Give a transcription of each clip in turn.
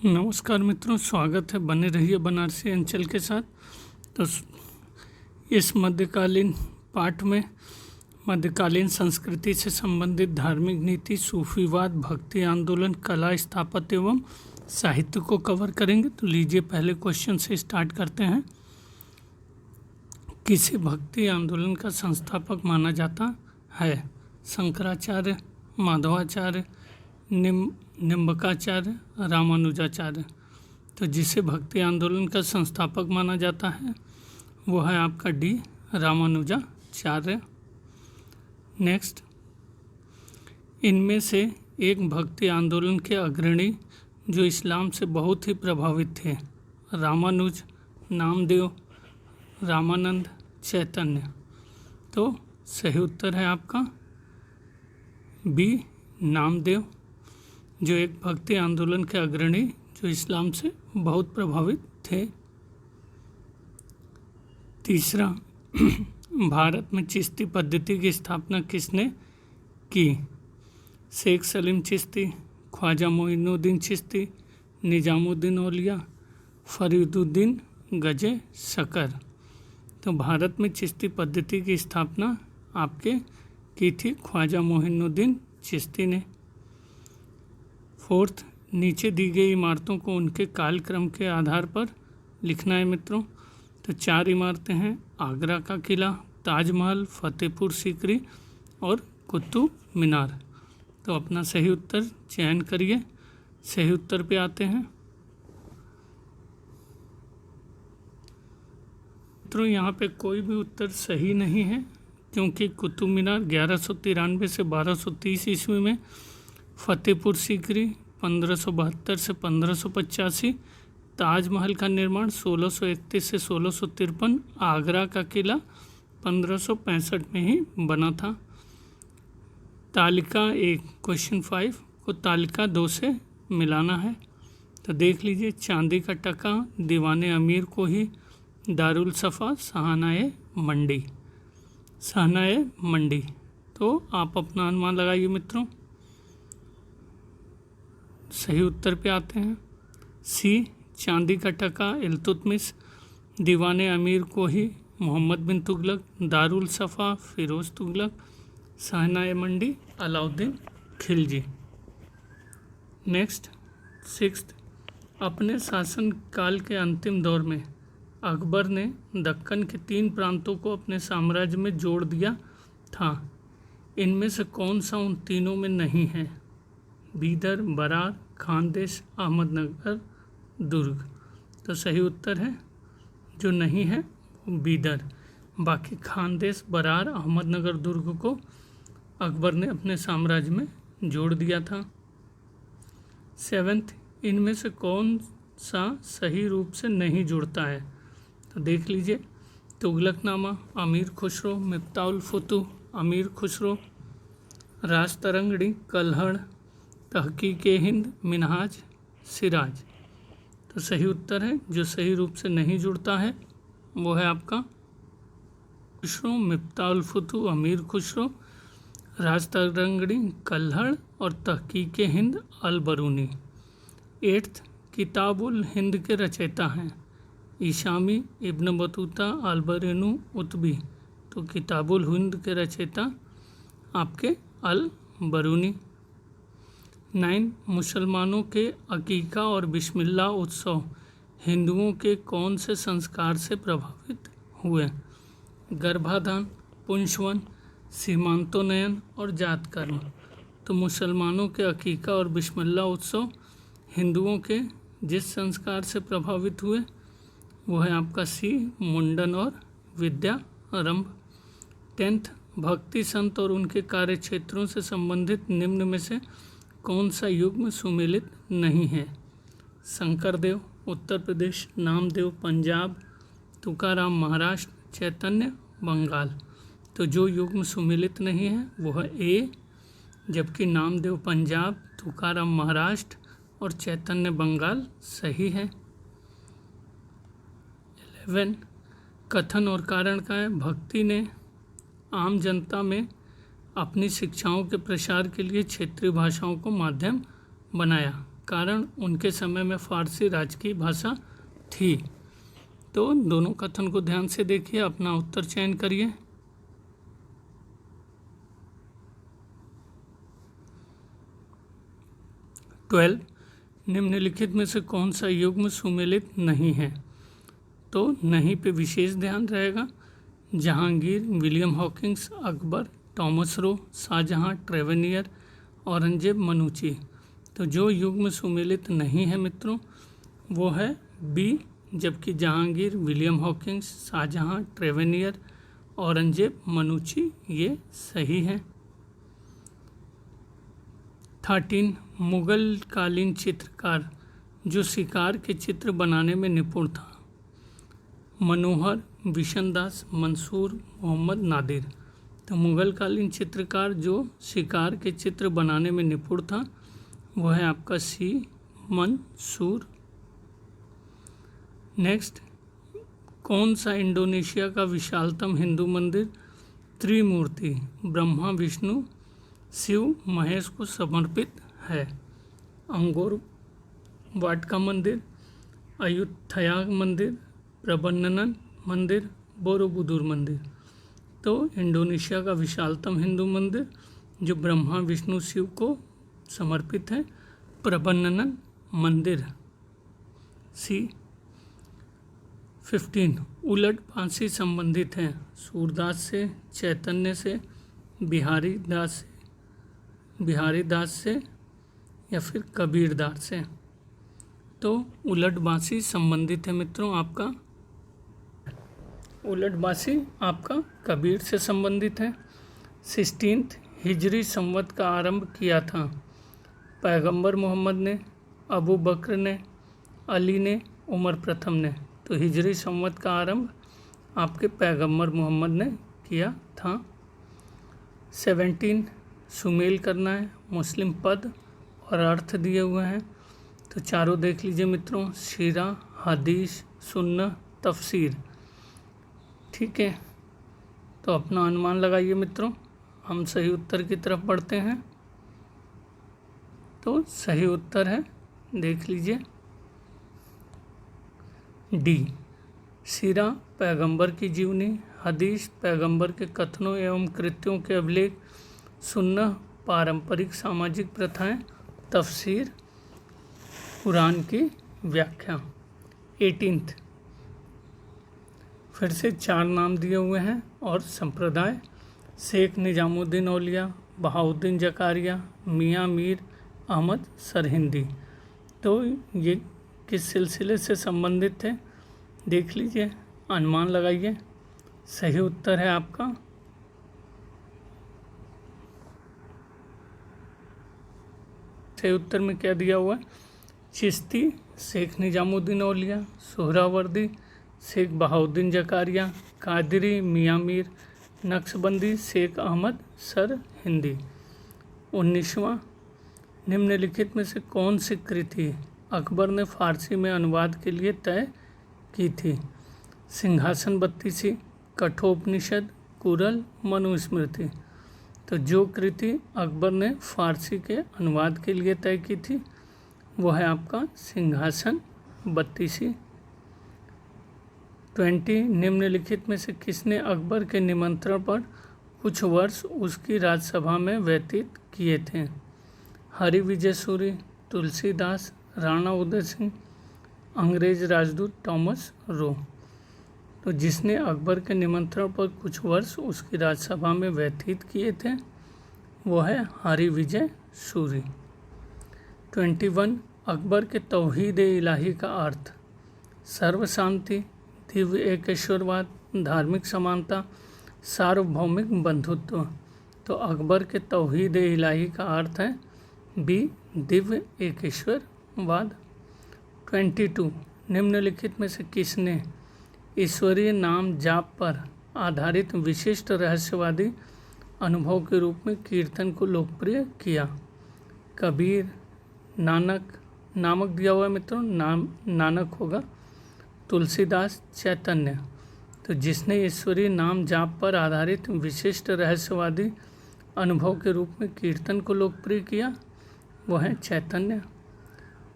नमस्कार मित्रों, स्वागत है। बने रहिए बनारसी अंचल के साथ। तो इस मध्यकालीन पाठ में मध्यकालीन संस्कृति से संबंधित धार्मिक नीति, सूफीवाद, भक्ति आंदोलन, कला, स्थापत्य एवं साहित्य को कवर करेंगे। तो लीजिए पहले क्वेश्चन से स्टार्ट करते हैं। किसे भक्ति आंदोलन का संस्थापक माना जाता है? शंकराचार्य, माधवाचार्य, निम्बकाचार्य, रामानुजाचार्य। तो जिसे भक्ति आंदोलन का संस्थापक माना जाता है वो है आपका डी, रामानुजाचार्य। नेक्स्ट, इनमें से एक भक्ति आंदोलन के अग्रणी जो इस्लाम से बहुत ही प्रभावित थे, रामानुज, नामदेव, रामानंद, चैतन्य। तो सही उत्तर है आपका बी, नामदेव, जो एक भक्ति आंदोलन के अग्रणी जो इस्लाम से बहुत प्रभावित थे। तीसरा, भारत में चिश्ती पद्धति की स्थापना किसने की? शेख सलीम चिश्ती, ख्वाजा मोइनुद्दीन चिश्ती, निजामुद्दीन औलिया, फरीदुद्दीन गजे शकर। तो भारत में चिश्ती पद्धति की स्थापना आपके की थी ख्वाजा मोइनुद्दीन चिश्ती ने। फोर्थ, नीचे दी गई इमारतों को उनके कालक्रम के आधार पर लिखना है मित्रों। तो 4 इमारतें हैं, आगरा का किला, ताजमहल, फतेहपुर सीकरी और कुतुब मीनार। तो अपना सही उत्तर चयन करिए। सही उत्तर पे आते हैं मित्रों। यहाँ पे कोई भी उत्तर सही नहीं है, क्योंकि कुतुब मीनार 1193 से 1230 ईस्वी में, फतेहपुर सीकरी 1572 से 1585, ताजमहल का निर्माण 1631 से 1653, आगरा का किला 1565 में ही बना था। तालिका 1 क्वेश्चन 5 को तालिका 2 से मिलाना है। तो देख लीजिए, चांदी का टका दीवाने अमीर को ही, दारुल सफ़ा शाहनाए मंडी, शाहनाए मंडी। तो आप अपना अनुमान लगाइए मित्रों। सही उत्तर पे आते हैं सी, चांदी का टका इल्तुतमिश, दीवाने अमीर को ही मोहम्मद बिन तुगलक, दारुल सफ़ा फिरोज़ तुगलक, शाहनाए मंडी अलाउद्दीन खिलजी। नेक्स्ट, 6th, अपने शासन काल के अंतिम दौर में अकबर ने दक्कन के 3 प्रांतों को अपने साम्राज्य में जोड़ दिया था। इनमें से कौन सा उन तीनों में नहीं है? बीदर, बरार, खानदेश, अहमदनगर, दुर्ग। तो सही उत्तर है जो नहीं है वो बीदर। बाकी खानदेश, बरार, अहमदनगर, दुर्ग को अकबर ने अपने साम्राज्य में जोड़ दिया था। 7th, इनमें से कौन सा सही रूप से नहीं जुड़ता है? तो देख लीजिए, तुगलकनामा, अमीर खुसरो, मिफ्ताहुल फुतूह, अमीर खुसरो, राजतरंगणी, कल्हड़, तहकीके हिंद, मिनहाज, सिराज। तो सही उत्तर है जो सही रूप से नहीं जुड़ता है वो है आपका खुसरो, मिफ्ताहुल फुतूह, अमीर खुसरो, राजतरंगणी, कल्हड़ और तहकीके हिंद अल बरूनी। 8th, किताबुल हिंद के रचयिता हैं ईशामी, इब्न बतूता, अल-बरूनी, उतबी। तो किताबुल हिंद के रचयिता आपके अल बरूनी। 9, मुसलमानों के अकीका और बिस्मिल्लाह उत्सव हिंदुओं के कौन से संस्कार से प्रभावित हुए? गर्भाधान, पुंसवन, सीमांतोन्नयन और जातकर्म। तो मुसलमानों के अकीका और बिस्मिल्लाह उत्सव हिंदुओं के जिस संस्कार से प्रभावित हुए वो है आपका सी, मुंडन और विद्यारंभ। 10th, भक्ति संत और उनके कार्य क्षेत्रों से संबंधित निम्न में से कौन सा युग्म सुमेलित नहीं है? शंकरदेव उत्तर प्रदेश, नामदेव पंजाब, तुकाराम महाराष्ट्र, चैतन्य बंगाल। तो जो युग्म सुमेलित नहीं है वो है ए, जबकि नामदेव पंजाब, तुकाराम महाराष्ट्र और चैतन्य बंगाल सही है। 11, कथन और कारण का है भक्ति ने आम जनता में अपनी शिक्षाओं के प्रसार के लिए क्षेत्रीय भाषाओं को माध्यम बनाया। कारण उनके समय में फारसी राजकीय भाषा थी। तो दोनों कथन को ध्यान से देखिए, अपना उत्तर चयन करिए। 12 निम्नलिखित में से कौन सा युग्म सुमेलित नहीं है? तो नहीं पे विशेष ध्यान रहेगा। Jahangir, William Hawkins, Akbar, Thomas Roe, Shahjahan, Tavernier, Aurangzeb, Manucci. तो जो युग्म सुमेलित नहीं है मित्रों वो है बी, जबकि Jahangir, William Hawkins, Shahjahan, Tavernier, Aurangzeb, मनुची ये सही है। 13 मुगल कालीन चित्रकार जो शिकार के चित्र बनाने में निपुण था। मनोहर, बिशन दास, मंसूर, मोहम्मद नादिर। तो मुगल कालीन चित्रकार जो शिकार के चित्र बनाने में निपुण था वो है आपका सी, मंसूर। नेक्स्ट, कौन सा इंडोनेशिया का विशालतम हिंदू मंदिर त्रिमूर्ति ब्रह्मा, विष्णु, शिव, महेश को समर्पित है? अंगोर वाट का मंदिर, अयुथया मंदिर, प्रबन्नन मंदिर, बोरोबुदुर मंदिर। तो इंडोनेशिया का विशालतम हिंदू मंदिर जो ब्रह्मा, विष्णु, शिव को समर्पित है, प्रबन्नन मंदिर, सी। 15 उलट बांसी संबंधित है सूरदास से, चैतन्य से, बिहारी दास से या फिर कबीर दास से? तो उलट बांसी संबंधित है मित्रों आपका, उलट बांसी आपका कबीर से संबंधित है। 16 हिजरी संवत का आरंभ किया था पैगंबर मोहम्मद ने, अबू बकर ने, अली ने, उमर प्रथम ने। तो हिजरी संवत का आरंभ आपके पैगंबर मोहम्मद ने किया था। 17 सुमेल करना है, मुस्लिम पद और अर्थ दिए हुए हैं। तो चारों देख लीजिए मित्रों, सीरा, हदीस, सुन्नह, तफसीर। ठीक है, तो अपना अनुमान लगाइए मित्रों, हम सही उत्तर की तरफ बढ़ते हैं। तो सही उत्तर है, देख लीजिए, डी, सीरा पैगंबर की जीवनी, हदीस पैगंबर के कथनों एवं कृत्यों के अभिलेख, सुन्नह पारंपरिक सामाजिक प्रथाएं, तफसीर कुरान की व्याख्या। 18 फिर से 4 नाम दिए हुए हैं और संप्रदाय, शेख निजामुद्दीन औलिया, बहाउद्दीन जकारिया, मियाँ मीर अहमद सरहिंदी। तो ये किस सिलसिले से संबंधित थे देख लीजिए, अनुमान लगाइए। सही उत्तर है आपका सही उत्तर में क्या दिया हुआ है? चिश्ती, शेख निजामुद्दीन औलिया, सोहरावर्दी, शेख बहाउद्दीन जकारिया, कादरी, मियाँ मीर, नक्शबंदी, शेख अहमद सरहिंदी। 19वां निम्नलिखित में से कौन सी कृति अकबर ने फारसी में अनुवाद के लिए तय की थी? सिंहासन बत्तीसी, कठोपनिषद, कुरल, मनुस्मृति। तो जो कृति अकबर ने फारसी के अनुवाद के लिए तय की थी वो है आपका सिंहासन बत्तीसी। 20 निम्नलिखित में से किसने अकबर के निमंत्रण पर कुछ वर्ष उसकी राजसभा में व्यतीत किए थे? हरि विजय सूरी, तुलसीदास, राणा उदय सिंह, अंग्रेज राजदूत टॉमस रो। तो जिसने अकबर के निमंत्रण पर कुछ वर्ष उसकी राजसभा में व्यतीत किए थे वो है हरि विजय सूरी। 21 अकबर के तौहीद इलाही का अर्थ? सर्व शांति, दिव्य एकेश्वरवाद, धार्मिक समानता, सार्वभौमिक बंधुत्व। तो अकबर के तौहीद इलाही का अर्थ है बी, दिव्य एकेश्वरवाद। 22 निम्नलिखित में से किसने ईश्वरीय नाम जाप पर आधारित विशिष्ट रहस्यवादी अनुभव के रूप में कीर्तन को लोकप्रिय किया? कबीर, नानक दिया हुआ है मित्रों, नानक होगा, तुलसीदास, चैतन्य। तो जिसने ईश्वरीय नाम जाप पर आधारित विशिष्ट रहस्यवादी अनुभव के रूप में कीर्तन को लोकप्रिय किया वो है चैतन्य।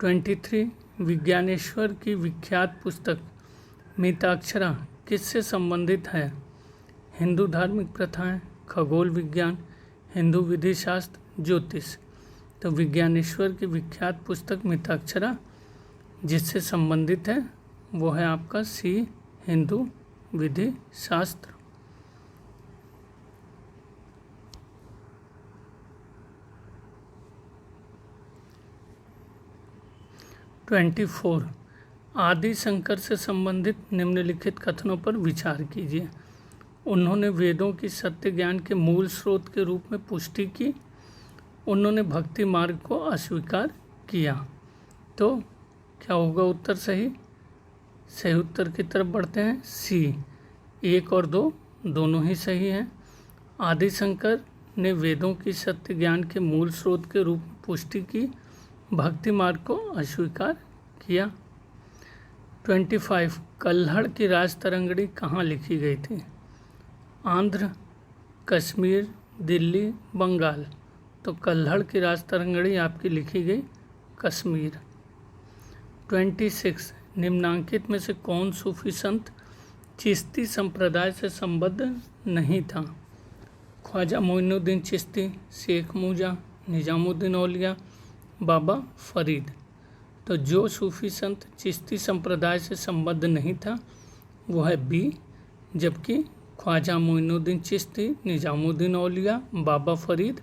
23 विज्ञानेश्वर की विख्यात पुस्तक मिताक्षरा किससे संबंधित है? हिंदू धार्मिक प्रथाएं, खगोल विज्ञान, हिंदू विधि शास्त्र, ज्योतिष। तो विज्ञानेश्वर की विख्यात पुस्तक मिताक्षरा जिससे संबंधित है वो है आपका सी, हिंदू विधि शास्त्र। 24 आदि शंकर से संबंधित निम्नलिखित कथनों पर विचार कीजिए। उन्होंने वेदों की सत्य ज्ञान के मूल स्रोत के रूप में पुष्टि की। उन्होंने भक्ति मार्ग को अस्वीकार किया। तो क्या होगा उत्तर सही? सही उत्तर की तरफ बढ़ते हैं, सी। 1 और 2 दोनों ही सही हैं। आदि शंकर ने वेदों की सत्य ज्ञान के मूल स्रोत के रूप में पुष्टि की, भक्ति मार्ग को अस्वीकार किया। 25 कल्हड़ की राज तरंगड़ी कहाँ लिखी गई थी? आंध्र, कश्मीर, दिल्ली, बंगाल। तो कल्हड़ की राज तरंगड़ी आपकी लिखी गई कश्मीर। 26 निम्नांकित में से कौन सूफी संत चिश्ती संप्रदाय से संबद्ध नहीं था? ख्वाजा मोइनुद्दीन चिश्ती, शेख मूजा, निजामुद्दीन औलिया, बाबा फरीद। तो जो सूफी संत चिश्ती संप्रदाय से संबद्ध नहीं था वो है बी, जबकि ख्वाजा मोइनुद्दीन चिश्ती, निजामुद्दीन औलिया, बाबा फरीद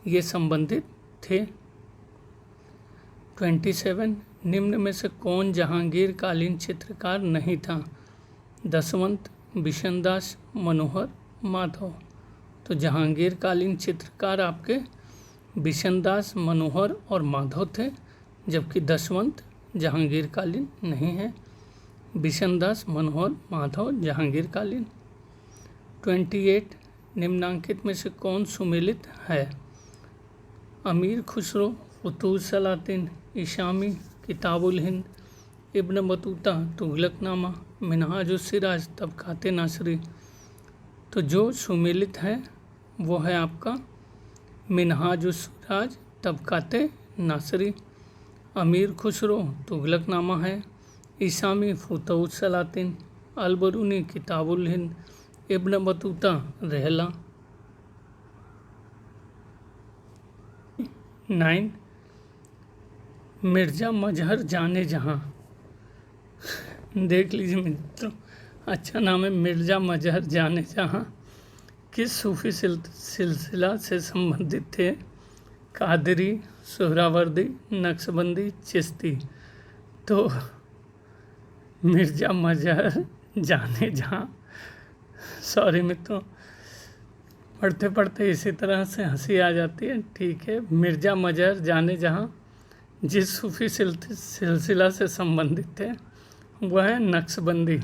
ये संबंधित थे। 27 निम्न में से कौन जहांगीर कालीन चित्रकार नहीं था? दसवंत, बिशनदास, मनोहर, माधव। तो जहांगीर कालीन चित्रकार आपके बिशनदास, मनोहर और माधव थे, जबकि दसवंत जहांगीर कालीन नहीं है। बिशनदास, मनोहर, माधव जहांगीर कालीन। 28 निम्नांकित में से कौन सुमेलित है? अमीर खुसरो, फुतूह सलातिन, इशामी, किताबुल हिंद, इब्न बतूता, तुगलकनामा, मिनहाजुस सिराज, तबकाते नासरी। तो जो सुमेलित है वो है आपका मिनहाजुस सिराज, तबकाते नासरी। अमीर खुसरो तुगलकनामा है, इसामी फुतूह सलातिन, अलबरूनी किताबुल हिंद, इब्न बतूता रहला। 9 मिर्ज़ा मजहर जाने जहाँ। देख लीजिए मित्रों, अच्छा नाम है मिर्ज़ा मजहर जाने जहाँ। किस सूफी सिलसिला से संबंधित थे? कादरी, सोहरावर्दी, नक्शबंदी, चिश्ती। तो मिर्ज़ा मजहर जाने जहाँ, सॉरी मित्रों, पढ़ते पढ़ते इसी तरह से हंसी आ जाती है। ठीक है, मिर्ज़ा मजहर जाने जहाँ जिस सूफी सिलसिला से संबंधित थे वह है नक्शबंदी।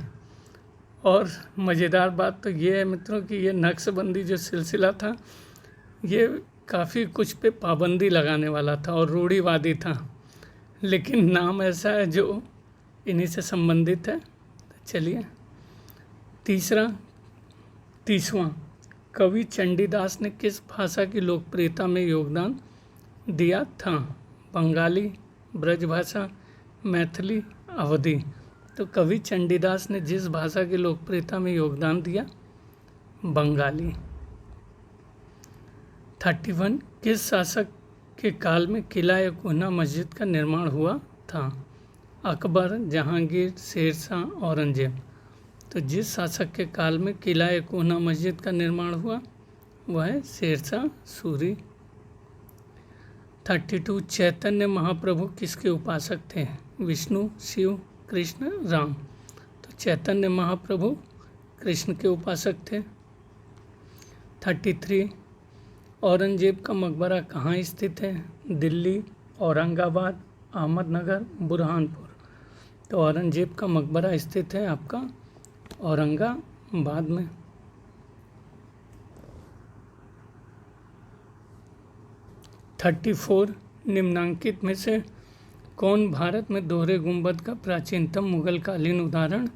और मज़ेदार बात तो ये है मित्रों कि ये नक्शबंदी जो सिलसिला था ये काफ़ी कुछ पे पाबंदी लगाने वाला था और रूढ़िवादी था, लेकिन नाम ऐसा है जो इन्हीं से संबंधित है। चलिए 30वां कवि चंडीदास ने किस भाषा की लोकप्रियता में योगदान दिया था? बंगाली, ब्रजभाषा, मैथिली, अवधी। तो कवि चंडीदास ने जिस भाषा की लोकप्रियता में योगदान दिया, बंगाली। 31 किस शासक के काल में किला या कोहना मस्जिद का निर्माण हुआ था? अकबर, जहांगीर, शेरशाह, औरंगजेब। तो जिस शासक के काल में किला या कोहना मस्जिद का निर्माण हुआ वह है शेरशाह सूरी। 32 चैतन्य महाप्रभु किसके उपासक थे? विष्णु, शिव, कृष्ण, राम। तो चैतन्य महाप्रभु कृष्ण के उपासक थे। 33 औरंगजेब का मकबरा कहाँ स्थित है? दिल्ली, औरंगाबाद, अहमदनगर, बुरहानपुर। तो औरंगजेब का मकबरा स्थित है आपका औरंगाबाद में। 34 निम्नांकित में से कौन भारत में दोहरे गुंबद का प्राचीनतम मुगलकालीन उदाहरण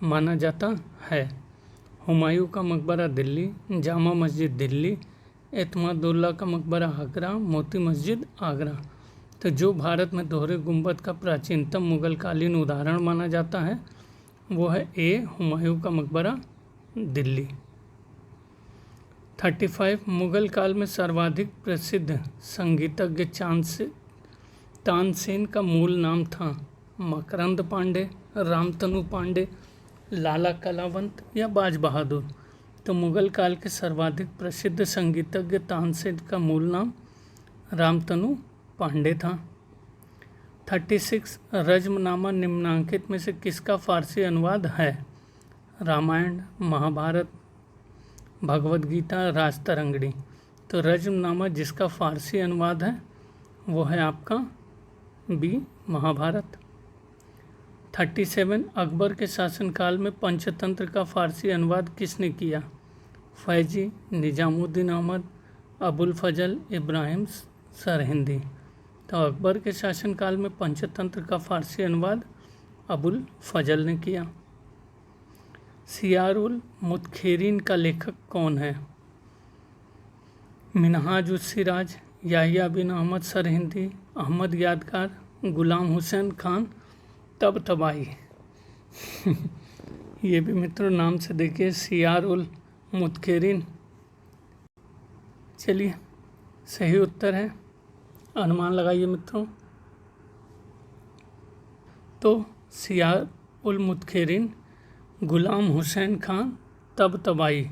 माना जाता है? हुमायूं का मकबरा दिल्ली, जामा मस्जिद दिल्ली, एतमादुल्ला का मकबरा आगरा, मोती मस्जिद आगरा। तो जो भारत में दोहरे गुंबद का प्राचीनतम मुगलकालीन उदाहरण माना जाता है वो है ए, हुमायूं का मकबरा, दिल्ली। 35 मुगल काल में सर्वाधिक प्रसिद्ध संगीतज्ञ तानसेन का मूल नाम था मकरंद पांडे, रामतनु पांडे, लाला कलावंत या बाज बहादुर। तो मुगल काल के सर्वाधिक प्रसिद्ध संगीतज्ञ तानसेन का मूल नाम रामतनु पांडे था। 36 रज्मनामा निम्नांकित में से किसका फारसी अनुवाद है? रामायण, महाभारत, भगवद गीता, राजतरंगिणी। तो रज्मनामा जिसका फारसी अनुवाद है वो है आपका बी, महाभारत। 37 अकबर के शासनकाल में पंचतंत्र का फारसी अनुवाद किसने किया? फैजी, निजामुद्दीन अहमद, अबुल फजल, इब्राहिम सरहिंदी। तो अकबर के शासनकाल में पंचतंत्र का फारसी अनुवाद अबुल फजल ने किया। सियारुल मुतखेरीन का लेखक कौन है? मिनहाज उस सिराज, याहिया बिन अहमद सरहिंदी, अहमद यादगार, गुलाम हुसैन खान तबतबाई। ये भी मित्रों नाम से देखिए, सियारुल मुतखेरीन। चलिए सही उत्तर है, अनुमान लगाइए मित्रों। तो सियार उल मुतखेरीन गुलाम हुसैन खान तबतबाई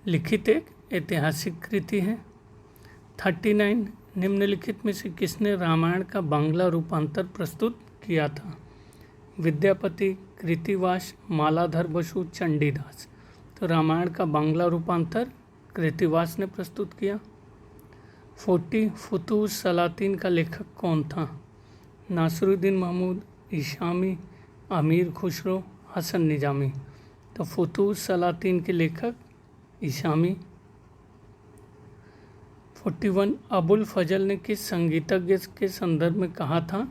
लिखित एक ऐतिहासिक कृति है। 39 निम्नलिखित में से किसने रामायण का बांग्ला रूपांतर प्रस्तुत किया था? विद्यापति, कृतिवास, मालाधर बसु, चंडीदास। तो रामायण का बांग्ला रूपांतर कृतिवास ने प्रस्तुत किया। 40 फुतूह सलातीन का लेखक कौन था? नासिरुद्दीन महमूद, इशामी, अमीर खुसरो, हसन निजामी। तो फुतूह सलातीन के लेखक इशामी। 41 अबुल फजल ने किस संगीतज्ञ के संदर्भ में कहा था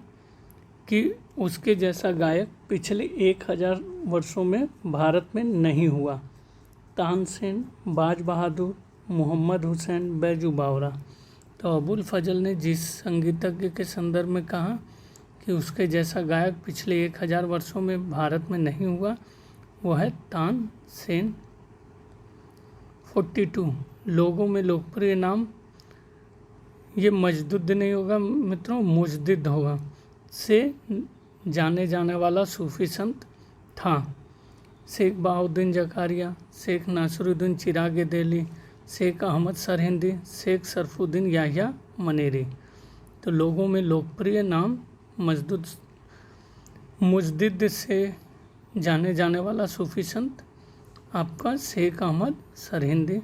कि उसके जैसा गायक पिछले 1000 वर्षों में भारत में नहीं हुआ? तानसेन, बाज बहादुर, मोहम्मद हुसैन, बैजू बावरा। तो अबुल फजल ने जिस संगीतज्ञ के संदर्भ में कहा कि उसके जैसा गायक पिछले 1000 वर्षों में भारत में नहीं हुआ वो है तानसेन। 42 लोगों में लोकप्रिय नाम, ये मजदुद नहीं होगा मित्रों, मुजद्दिद होगा, से जाने जाने वाला सूफी संत था। शेख बहाउद्दीन जकारिया, शेख नासिरुद्दीन चिराग दिल्ली, शेख अहमद सरहिंदी, शेख सरफुद्दीन याहिया मनेरी। तो लोगों में लोकप्रिय नाम मुजद्दिद से जाने जाने वाला सूफी संत आपका शेख अहमद सरहिंदी।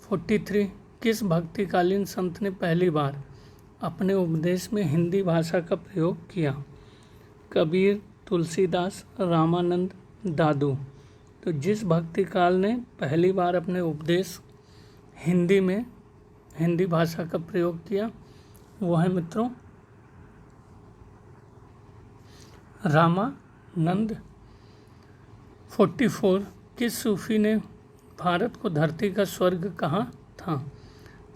43 किस भक्तिकालीन संत ने पहली बार अपने उपदेश में हिंदी भाषा का प्रयोग किया? कबीर, तुलसीदास, रामानंद, दादू। तो जिस भक्ति काल ने पहली बार अपने उपदेश हिंदी में हिंदी भाषा का प्रयोग किया वो है मित्रों रामानंद। 44 किस सूफी ने भारत को धरती का स्वर्ग कहा था?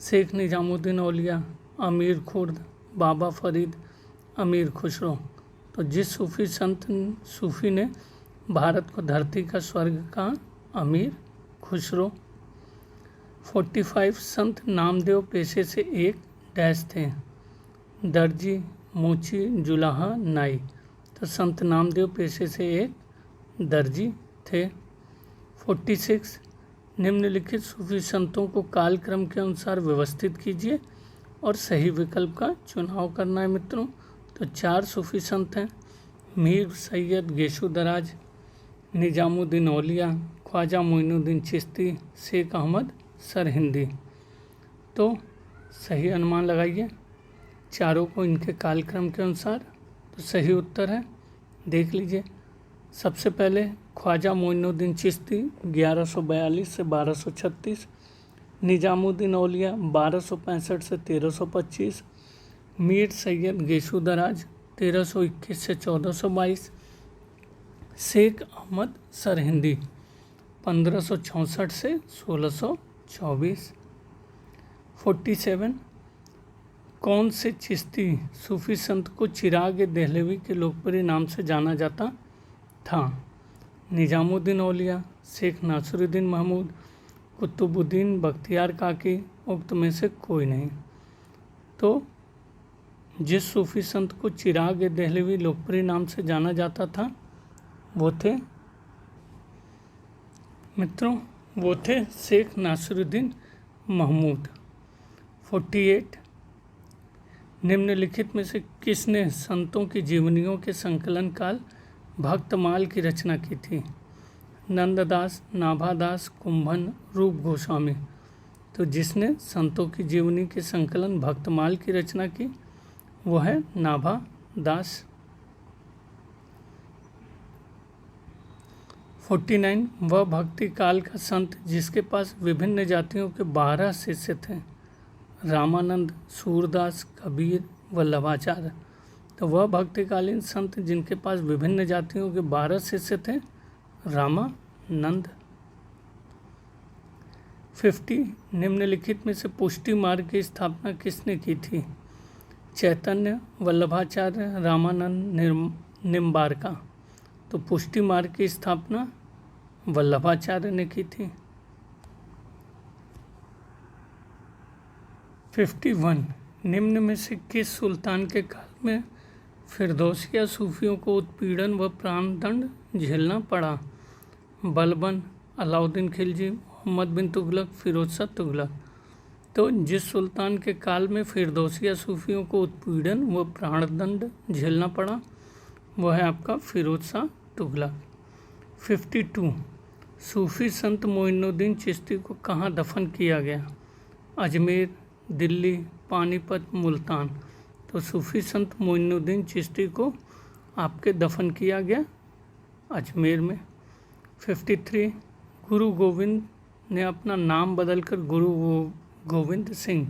शेख निजामुद्दीन औलिया, अमीर खुर्द, बाबा फरीद, अमीर खुसरो। तो जिस सूफी ने भारत को धरती का स्वर्ग कहा, अमीर खुसरो। 45 संत नामदेव पेशे से एक डैश थे? दर्जी, मोची, जुलाहा, नाई। तो संत नामदेव पेशे से एक दर्जी थे। 46 निम्नलिखित सूफी संतों को कालक्रम के अनुसार व्यवस्थित कीजिए और सही विकल्प का चुनाव करना है मित्रों। तो 4 सूफी संत हैं, मीर सैयद गेशु दराज, निजामुद्दीन औलिया, ख्वाजा मोइनुद्दीन चिश्ती, शेख अहमद सरहिंदी। तो सही अनुमान लगाइए चारों को इनके कालक्रम के अनुसार। तो सही उत्तर है, देख लीजिए। सबसे पहले ख्वाजा मोइनुद्दीन चिश्ती 1142 से 1236, निजामुद्दीन औलिया 1265 से 1325, मीर सैयद गेशु दराज 1321 से 1422, शेख अहमद सरहिंदी 1564 से 1624। 47 कौन से चिश्ती सूफी संत को चिराग देहलवी के लोकप्रिय नाम से जाना जाता था? निजामुद्दीन औलिया, शेख नासरुद्दीन महमूद, कुतुबुद्दीन बख्तियार काकी, उक्त में से कोई नहीं। तो जिस सूफी संत को चिराग देहलवी लोकप्रिय नाम से जाना जाता था वो थे मित्रों, वो थे शेख नासरुद्दीन महमूद। 48 निम्नलिखित में से किसने संतों की जीवनियों के संकलन काल भक्तमाल की रचना की थी? नंददास, नाभादास, कुंभन, रूप गोस्वामी। तो जिसने संतों की जीवनी के संकलन भक्तमाल की रचना की वो है नाभादास। 49 वह भक्ति काल का संत जिसके पास विभिन्न जातियों के 12 शिष्य थे? रामानंद, सूरदास, कबीर, वल्लभाचार्य। तो वह भक्तिकालीन संत जिनके पास विभिन्न जातियों के 12 शिष्य थे? रामानंद। 50 निम्नलिखित में से पुष्टि मार्ग की स्थापना किसने की थी? चैतन्य, वल्लभाचार्य, रामानंद, निम्बारका। तो पुष्टि मार्ग की स्थापना वल्लभाचार्य ने की थी। 51 निम्न में से किस सुल्तान के काल में फिरदौसिया सूफियों को उत्पीड़न व प्राणदंड झेलना पड़ा? बलबन, अलाउद्दीन खिलजी, मोहम्मद बिन तुगलक, फिरोज शाह तुगलक। तो जिस सुल्तान के काल में फिरदौसिया सूफियों को उत्पीड़न व प्राणदंड झेलना पड़ा वह है आपका फिरोज शाह तुगलक। 52 सूफी संत मोइनुद्दीन चिश्ती को कहाँ दफन किया गया? अजमेर, दिल्ली, पानीपत, मुल्तान। तो सूफी संत मोइनुद्दीन चिश्ती को आपके दफन किया गया अजमेर में। 53 गुरु गोविंद ने अपना नाम बदलकर गुरु गोविंद सिंह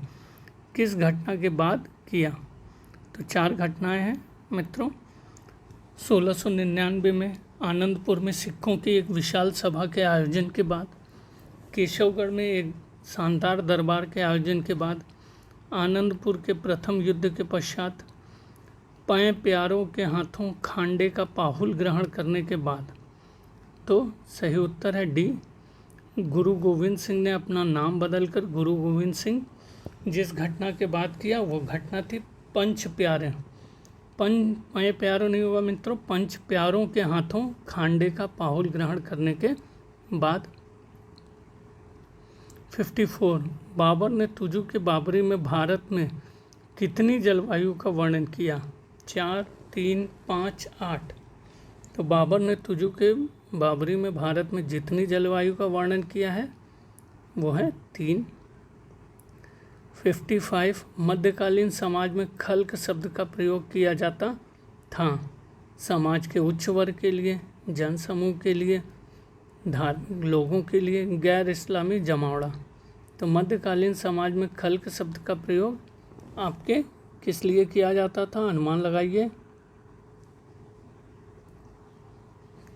किस घटना के बाद किया? तो 4 घटनाएं हैं मित्रों। 1699 में आनंदपुर में सिखों की एक विशाल सभा के आयोजन के बाद, केशवगढ़ में एक शानदार दरबार के आयोजन के बाद, आनंदपुर के प्रथम युद्ध के पश्चात, पैं प्यारों के हाथों खांडे का पाहुल ग्रहण करने के बाद। तो सही उत्तर है डी, गुरु गोविंद सिंह ने अपना नाम बदलकर गुरु गोविंद सिंह जिस घटना के बाद किया वो घटना थी पंच प्यारे। पैं प्यारों नहीं होगा मित्रों, पंच प्यारों के हाथों खांडे का पाहुल ग्रहण करने के बाद। 54 बाबर ने तुजु के बाबरी में भारत में कितनी जलवायु का वर्णन किया? 4, 3, 5, 8। तो बाबर ने तुजु के बाबरी में भारत में जितनी जलवायु का वर्णन किया है वो है 3। 55 मध्यकालीन समाज में खल्क शब्द का प्रयोग किया जाता था? समाज के उच्च वर्ग के लिए, जन समूह के लिए, धार्मिक लोगों के लिए, गैर इस्लामी जमावड़ा। तो मध्यकालीन समाज में खल्क शब्द का प्रयोग आपके किस लिए किया जाता था? अनुमान लगाइए।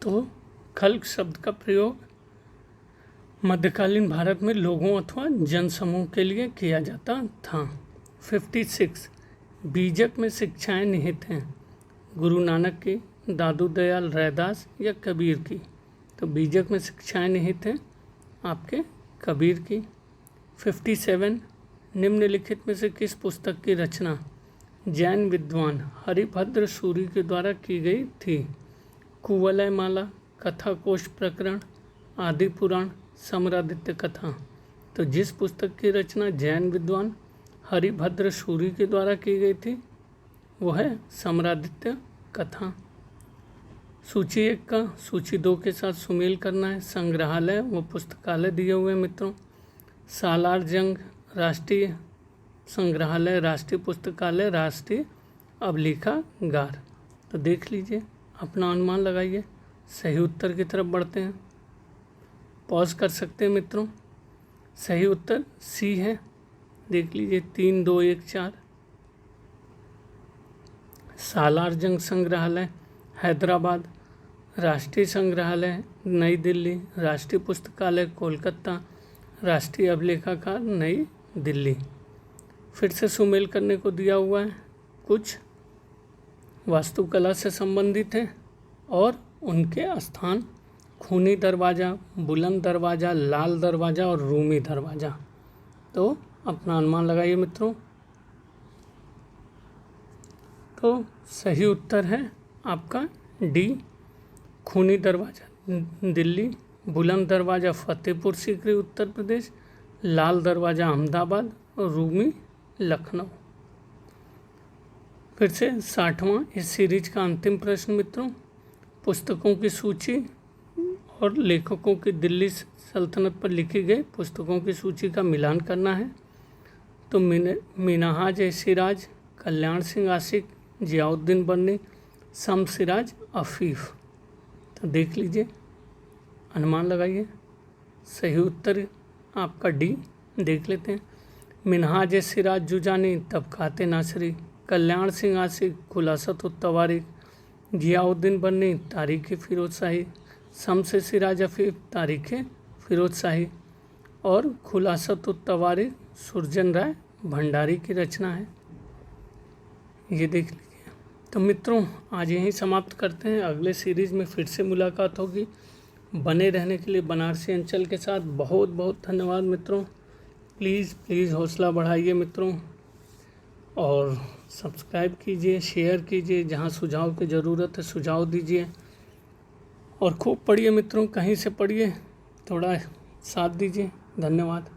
तो खल्क शब्द का प्रयोग मध्यकालीन भारत में लोगों अथवा जनसमूह के लिए किया जाता था। 56 बीजक में शिक्षाएं निहित हैं? गुरु नानक की, दादू दयाल रैदास या कबीर की? तो बीजक में शिक्षाएं निहित हैं आपके कबीर की। 57 निम्नलिखित में से किस पुस्तक की रचना जैन विद्वान हरिभद्र सूरी के द्वारा की गई थी? कुवलय माला, कथा कोश प्रकरण, आदि पुराण, समरादित्य कथा। तो जिस पुस्तक की रचना जैन विद्वान हरिभद्र सूरी के द्वारा की गई थी वो है समरादित्य कथा। सूची 1 का सूची 2 के साथ सुमेल करना है। संग्रहालय व पुस्तकालय दिए हुए मित्रों, सालार जंग राष्ट्रीय संग्रहालय, राष्ट्रीय पुस्तकालय, राष्ट्रीय अभिलेखागार। तो देख लीजिए, अपना अनुमान लगाइए। सही उत्तर की तरफ बढ़ते हैं। पॉज कर सकते हैं मित्रों। सही उत्तर सी है, देख लीजिए 3, 2, 1, 4। सालार जंग संग्रहालय हैदराबाद, राष्ट्रीय संग्रहालय नई दिल्ली, राष्ट्रीय पुस्तकालय कोलकाता, राष्ट्रीय अभिलेखागार नई दिल्ली। फिर से सुमेल करने को दिया हुआ है। कुछ वास्तुकला से संबंधित हैं और उनके स्थान खूनी दरवाज़ा, बुलंद दरवाज़ा, लाल दरवाज़ा और रूमी दरवाज़ा। तो अपना अनुमान लगाइए मित्रों। तो सही उत्तर है आपका डी, खूनी दरवाज़ा दिल्ली, बुलंद दरवाज़ा फतेहपुर सीकरी उत्तर प्रदेश, लाल दरवाज़ा अहमदाबाद और रूमी लखनऊ। फिर से 60वां इस सीरीज का अंतिम प्रश्न मित्रों, पुस्तकों की सूची और लेखकों की दिल्ली सल्तनत पर लिखी गई पुस्तकों की सूची का मिलान करना है। तो मिनहाज ए सिराज, कल्याण सिंह आशिक, जियाउद्दीन बर्नी, शम्स सिराज अफीफ। तो देख लीजिए, अनुमान लगाइए। सही उत्तर आपका डी। देख लेते हैं। मिनहाज ए सिराज जुजानी, तबकाते नासरी, कल्याण सिंह आशिक, खुलासत तवारीख, जियाउद्दीन बर्नी, तारीख़ फ़िरोज़ शाही, शम्स सिराज अफीफ, तारीख़ फ़िरोज़ शाही और खुलासत तवारीख सुरजन राय भंडारी की रचना है। ये देख लीजिए। तो मित्रों आज यहीं समाप्त करते हैं। अगले सीरीज़ में फिर से मुलाकात होगी। बने रहने के लिए बनारसी अंचल के साथ बहुत बहुत धन्यवाद मित्रों। प्लीज़ हौसला बढ़ाइए मित्रों और सब्सक्राइब कीजिए, शेयर कीजिए। जहाँ सुझाव की ज़रूरत है सुझाव दीजिए और खूब पढ़िए मित्रों, कहीं से पढ़िए, थोड़ा साथ दीजिए। धन्यवाद।